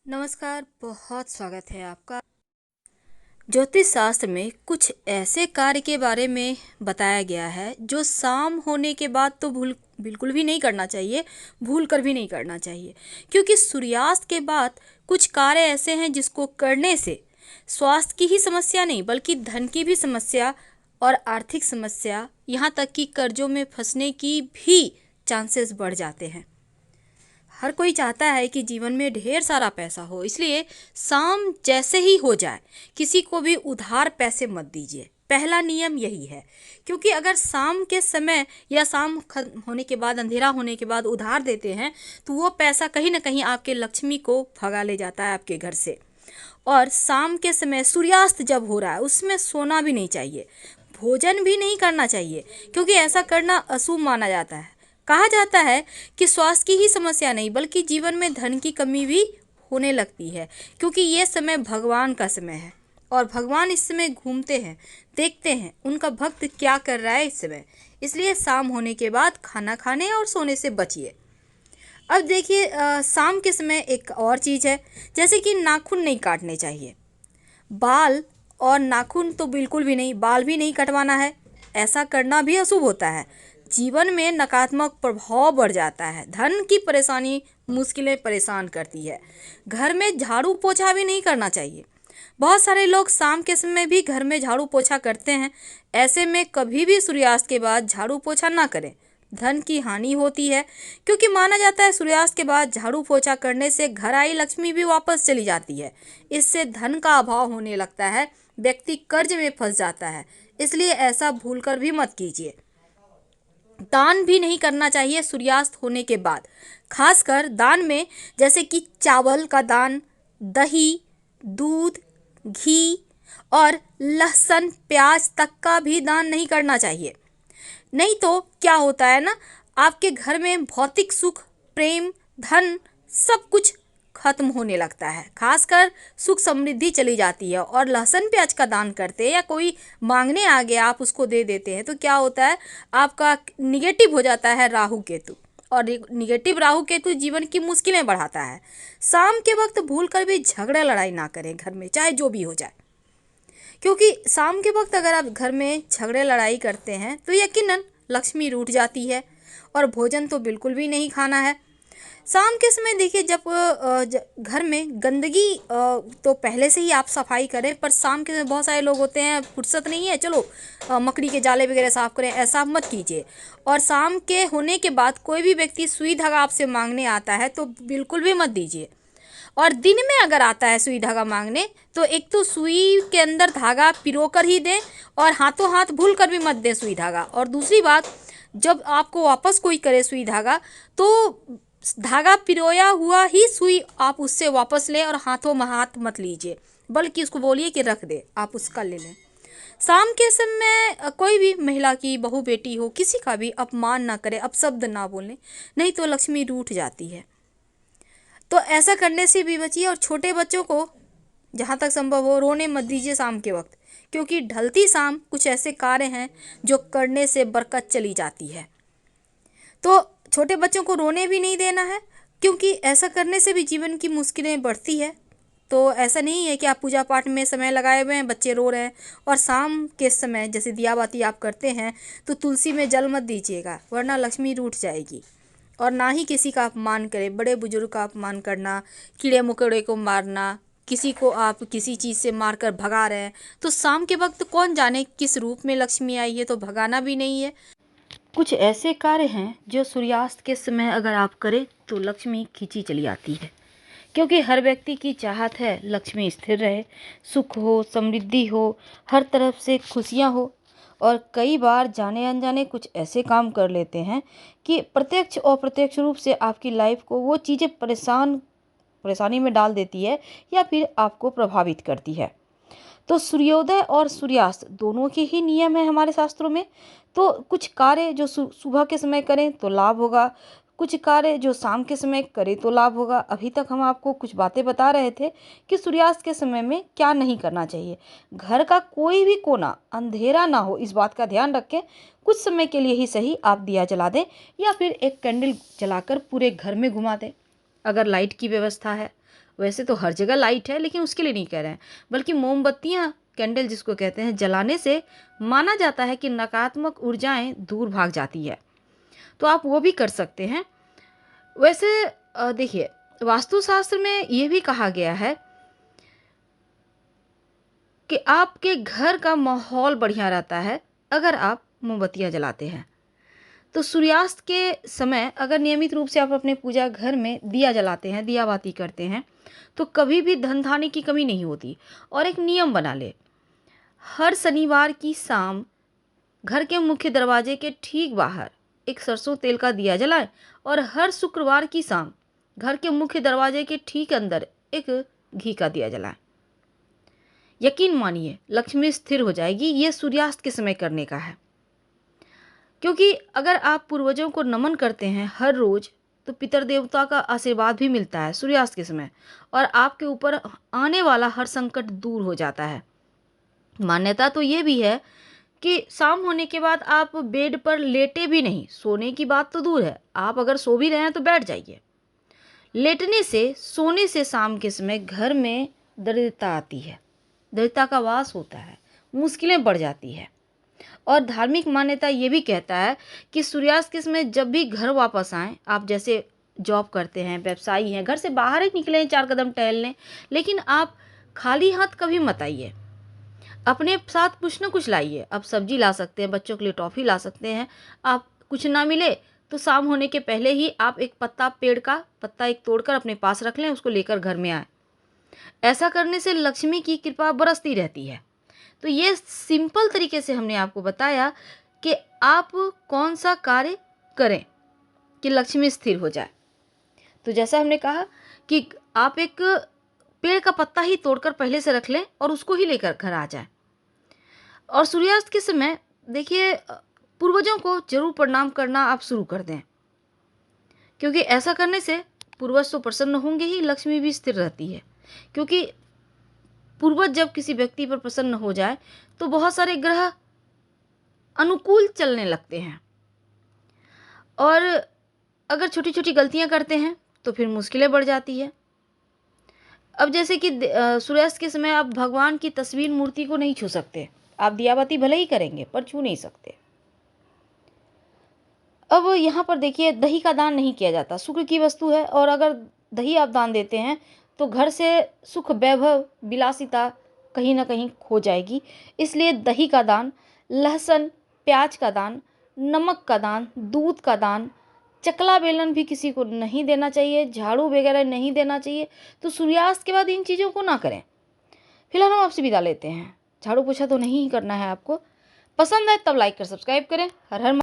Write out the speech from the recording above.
नमस्कार, बहुत स्वागत है आपका। ज्योतिष शास्त्र में कुछ ऐसे कार्य के बारे में बताया गया है जो शाम होने के बाद तो भूल बिल्कुल भी नहीं करना चाहिए, भूल कर भी नहीं करना चाहिए। क्योंकि सूर्यास्त के बाद कुछ कार्य ऐसे हैं जिसको करने से स्वास्थ्य की ही समस्या नहीं बल्कि धन की भी समस्या और आर्थिक समस्या, यहाँ तक कि कर्जों में फंसने की भी चांसेस बढ़ जाते हैं। हर कोई चाहता है कि जीवन में ढेर सारा पैसा हो, इसलिए शाम जैसे ही हो जाए किसी को भी उधार पैसे मत दीजिए। पहला नियम यही है, क्योंकि अगर शाम के समय या शाम खत्म होने के बाद, अंधेरा होने के बाद उधार देते हैं तो वो पैसा कहीं ना कहीं आपके लक्ष्मी को भगा ले जाता है आपके घर से। और शाम के समय सूर्यास्त जब हो रहा है उसमें सोना भी नहीं चाहिए, भोजन भी नहीं करना चाहिए, क्योंकि ऐसा करना अशुभ माना जाता है। कहा जाता है कि स्वास्थ्य की ही समस्या नहीं बल्कि जीवन में धन की कमी भी होने लगती है, क्योंकि ये समय भगवान का समय है और भगवान इस समय घूमते हैं, देखते हैं उनका भक्त क्या कर रहा है इस समय। इसलिए शाम होने के बाद खाना खाने और सोने से बचिए। अब देखिए, शाम के समय एक और चीज़ है, जैसे कि नाखून नहीं काटने चाहिए। बाल और नाखून तो बिल्कुल भी नहीं, बाल भी नहीं कटवाना है। ऐसा करना भी अशुभ होता है। जीवन में नकारात्मक प्रभाव बढ़ जाता है, धन की परेशानी, मुश्किलें परेशान करती है। घर में झाड़ू पोछा भी नहीं करना चाहिए। बहुत सारे लोग शाम के समय भी घर में झाड़ू पोछा करते हैं। ऐसे में कभी भी सूर्यास्त के बाद झाड़ू पोछा ना करें, धन की हानि होती है। क्योंकि माना जाता है सूर्यास्त के बाद झाड़ू पोछा करने से घर आई लक्ष्मी भी वापस चली जाती है। इससे धन का अभाव होने लगता है, व्यक्ति कर्ज में फंस जाता है। इसलिए ऐसा भूलकर भी मत कीजिए। दान भी नहीं करना चाहिए सूर्यास्त होने के बाद, खासकर दान में जैसे कि चावल का दान, दही, दूध, घी और लहसुन प्याज तक का भी दान नहीं करना चाहिए। नहीं तो क्या होता है ना, आपके घर में भौतिक सुख, प्रेम, धन सब कुछ खत्म होने लगता है, खासकर सुख समृद्धि चली जाती है। और लहसुन प्याज का दान करते हैं या कोई मांगने आ गया आप उसको दे देते हैं तो क्या होता है, आपका निगेटिव हो जाता है राहु केतु, और निगेटिव राहु केतु जीवन की मुश्किलें बढ़ाता है। शाम के वक्त भूल कर भी झगड़ा लड़ाई ना करें घर में, चाहे जो भी हो जाए। क्योंकि शाम के वक्त अगर आप घर में झगड़े लड़ाई करते हैं तो यकीनन लक्ष्मी रूठ जाती है। और भोजन तो बिल्कुल भी नहीं खाना है शाम के समय। देखिए, जब घर में गंदगी, तो पहले से ही आप सफाई करें, पर शाम के समय बहुत सारे लोग होते हैं फुर्सत नहीं है, चलो मकड़ी के जाले वगैरह साफ करें, ऐसा मत कीजिए। और शाम के होने के बाद कोई भी व्यक्ति सुई धागा आपसे मांगने आता है तो बिल्कुल भी मत दीजिए। और दिन में अगर आता है सुई धागा मांगने तो एक तो सुई के अंदर धागा पिरो कर ही दें, और हाथों हाथ भूल कर भी मत दें सुई धागा। और दूसरी बात, जब आपको वापस कोई करे सुई धागा तो धागा पिरोया हुआ ही सुई आप उससे वापस लें और हाथों में हाथ मत लीजिए, बल्कि उसको बोलिए कि रख दे, आप उसका ले लें। शाम के समय कोई भी महिला की, बहू बेटी हो, किसी का भी अपमान ना करें, अपशब्द ना बोलें, नहीं तो लक्ष्मी रूठ जाती है। तो ऐसा करने से भी बचिए। और छोटे बच्चों को जहाँ तक संभव हो रोने मत दीजिए शाम के वक्त, क्योंकि ढलती शाम कुछ ऐसे कार्य हैं जो करने से बरकत चली जाती है। तो छोटे बच्चों को रोने भी नहीं देना है, क्योंकि ऐसा करने से भी जीवन की मुश्किलें बढ़ती है। तो ऐसा नहीं है कि आप पूजा पाठ में समय लगाए हुए हैं, बच्चे रो रहे हैं, और शाम के समय जैसे दिया बाती आप करते हैं तो तुलसी में जल मत दीजिएगा, वरना लक्ष्मी रूठ जाएगी। और ना ही किसी का अपमान करें, बड़े बुजुर्ग का अपमान करना, कीड़े मकोड़े को मारना, किसी को आप किसी चीज़ से मारकर भगा रहे हैं तो शाम के वक्त कौन जाने किस रूप में लक्ष्मी आई है, तो भगाना भी नहीं है। कुछ ऐसे कार्य हैं जो सूर्यास्त के समय अगर आप करें तो लक्ष्मी खींची चली आती है, क्योंकि हर व्यक्ति की चाहत है लक्ष्मी स्थिर रहे, सुख हो, समृद्धि हो, हर तरफ से खुशियाँ हो। और कई बार जाने अनजाने कुछ ऐसे काम कर लेते हैं कि प्रत्यक्ष और अप्रत्यक्ष रूप से आपकी लाइफ को वो चीज़ें परेशानी में डाल देती है या फिर आपको प्रभावित करती है। तो सूर्योदय और सूर्यास्त दोनों के ही नियम हैं हमारे शास्त्रों में। तो कुछ कार्य जो सुबह के समय करें तो लाभ होगा, कुछ कार्य जो शाम के समय करें तो लाभ होगा। अभी तक हम आपको कुछ बातें बता रहे थे कि सूर्यास्त के समय में क्या नहीं करना चाहिए। घर का कोई भी कोना अंधेरा ना हो, इस बात का ध्यान रखें। कुछ समय के लिए ही सही आप दिया जला दें या फिर एक कैंडल जलाकर पूरे घर में घुमा दें, अगर लाइट की व्यवस्था है। वैसे तो हर जगह लाइट है, लेकिन उसके लिए नहीं कह रहे हैं, बल्कि मोमबत्तियाँ, कैंडल जिसको कहते हैं, जलाने से माना जाता है कि नकारात्मक ऊर्जाएं दूर भाग जाती है। तो आप वो भी कर सकते हैं। वैसे देखिए, वास्तुशास्त्र में ये भी कहा गया है कि आपके घर का माहौल बढ़िया रहता है अगर आप मोमबत्तियाँ जलाते हैं। तो सूर्यास्त के समय अगर नियमित रूप से आप अपने पूजा घर में दिया जलाते हैं, दिया बाती करते हैं, तो कभी भी धन धान्य की कमी नहीं होती। और एक नियम बना ले, हर शनिवार की शाम घर के मुख्य दरवाजे के ठीक बाहर एक सरसों तेल का दिया जलाएं, और हर शुक्रवार की शाम घर के मुख्य दरवाजे के ठीक अंदर एक घी का दिया जलाएं। यकीन मानिए, लक्ष्मी स्थिर हो जाएगी। ये सूर्यास्त के समय करने का है, क्योंकि अगर आप पूर्वजों को नमन करते हैं हर रोज, तो पितर देवता का आशीर्वाद भी मिलता है सूर्यास्त के समय, और आपके ऊपर आने वाला हर संकट दूर हो जाता है। मान्यता तो ये भी है कि शाम होने के बाद आप बेड पर लेटे भी नहीं, सोने की बात तो दूर है, आप अगर सो भी रहे हैं तो बैठ जाइए। लेटने से, सोने से शाम के समय घर में दरिद्रता आती है, दरिद्रता का वास होता है, मुश्किलें बढ़ जाती है। और धार्मिक मान्यता ये भी कहता है कि सूर्यास्त के समय जब भी घर वापस आएं, आप जैसे जॉब करते हैं, व्यवसायी हैं, घर से बाहर ही निकले, 4 कदम टहल लें, लेकिन आप खाली हाथ कभी मत आइए। अपने साथ कुछ ना कुछ लाइए। आप सब्जी ला सकते हैं, बच्चों के लिए टॉफ़ी ला सकते हैं। आप कुछ ना मिले तो शाम होने के पहले ही आप एक पत्ता, पेड़ का पत्ता एक तोड़कर अपने पास रख लें, उसको लेकर घर में आए। ऐसा करने से लक्ष्मी की कृपा बरसती रहती है। तो ये सिंपल तरीके से हमने आपको बताया कि आप कौन सा कार्य करें कि लक्ष्मी स्थिर हो जाए। तो जैसा हमने कहा कि आप एक पेड़ का पत्ता ही तोड़कर पहले से रख लें और उसको ही लेकर घर आ जाए। और सूर्यास्त के समय देखिए, पूर्वजों को जरूर प्रणाम करना आप शुरू कर दें, क्योंकि ऐसा करने से पूर्वज तो प्रसन्न होंगे ही, लक्ष्मी भी स्थिर रहती है। क्योंकि पूर्वज जब किसी व्यक्ति पर प्रसन्न हो जाए तो बहुत सारे ग्रह अनुकूल चलने लगते हैं, और अगर छोटी छोटी गलतियां करते हैं तो फिर मुश्किलें बढ़ जाती है। अब जैसे कि सूर्यास्त के समय आप भगवान की तस्वीर, मूर्ति को नहीं छू सकते। आप दियाबाती भले ही करेंगे पर छू नहीं सकते। अब यहाँ पर देखिए, दही का दान नहीं किया जाता, शुक्र की वस्तु है, और अगर दही आप दान देते हैं तो घर से सुख, वैभव, विलासिता कहीं ना कहीं खो जाएगी। इसलिए दही का दान, लहसुन प्याज का दान, नमक का दान, दूध का दान, चकला बेलन भी किसी को नहीं देना चाहिए, झाड़ू वगैरह नहीं देना चाहिए। तो सूर्यास्त के बाद इन चीज़ों को ना करें। फिलहाल हम आपसे विदा लेते हैं। झाड़ू पोछा तो नहीं ही करना है आपको। पसंद है तब लाइक कर सब्सक्राइब करें। हर हर